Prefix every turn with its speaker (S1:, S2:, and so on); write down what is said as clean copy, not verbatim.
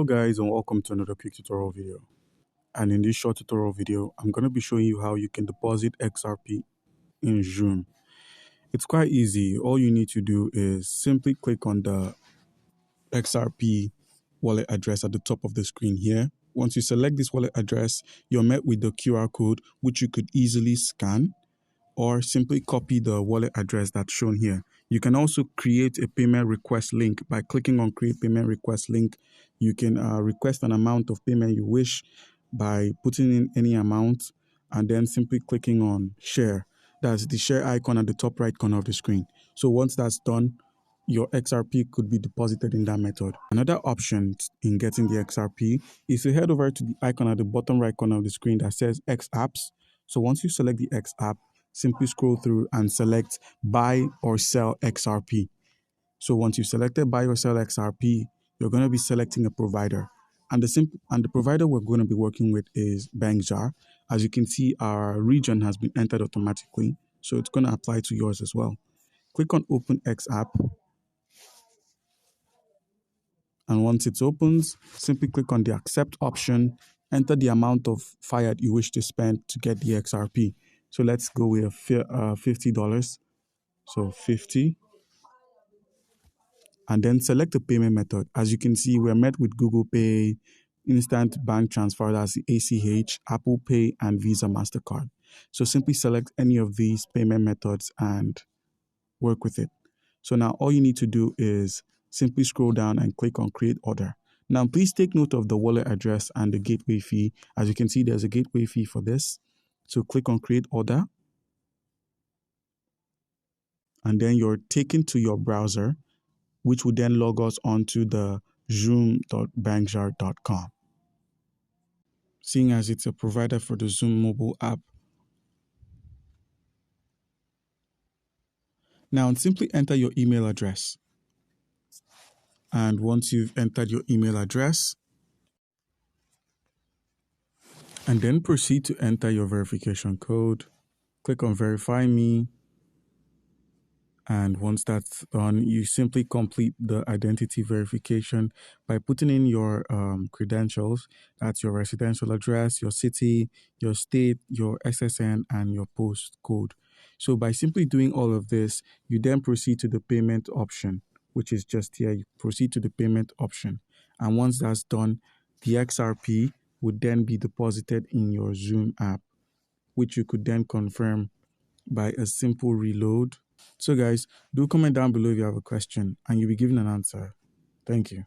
S1: Hello guys, and welcome to another quick tutorial video. And in this short tutorial video, I'm going to be showing you how you can deposit XRP in Xumm. It's quite easy. All you need to do is simply click on the XRP wallet address at the top of the screen here. Once you select this wallet address, you're met with the QR code, which you could easily scan or simply copy the wallet address that's shown here. You can also create a payment request link by clicking on create payment request link. You can request an amount of payment you wish by putting in any amount and then simply clicking on share. That's the share icon at the top right corner of the screen. So once that's done, your XRP could be deposited in that method. Another option in getting the XRP is to head over to the icon at the bottom right corner of the screen that says X apps. So once you select the X app, simply scroll through and select buy or sell XRP. So once you've selected buy or sell XRP, you're going to be selecting a provider. And the provider we're going to be working with is Xrp. As you can see, our region has been entered automatically, so it's going to apply to yours as well. Click on Open X app. And once it opens, simply click on the accept option, enter the amount of Fiat you wish to spend to get the XRP. So let's go with $50. So 50. And then select the payment method. As you can see, we're met with Google Pay, Instant Bank Transfer, that's the ACH, Apple Pay, and Visa MasterCard. So simply select any of these payment methods and work with it. So now all you need to do is simply scroll down and click on create order. Now please take note of the wallet address and the gateway fee. As you can see, there's a gateway fee for this. So click on create order. And then you're taken to your browser, which will then log us onto the xumm.bankjar.com. Seeing as it's a provider for the Xumm mobile app. Now simply enter your email address. And once you've entered your email address, and then proceed to enter your verification code. Click on verify me. And once that's done, you simply complete the identity verification by putting in your credentials. That's your residential address, your city, your state, your SSN, and your postcode. So by simply doing all of this, you then proceed to the payment option, which is just here. You proceed to the payment option. And once that's done, the XRP would then be deposited in your Xumm app, which you could then confirm by a simple reload. So guys, do comment down below if you have a question and you'll be given an answer. Thank you.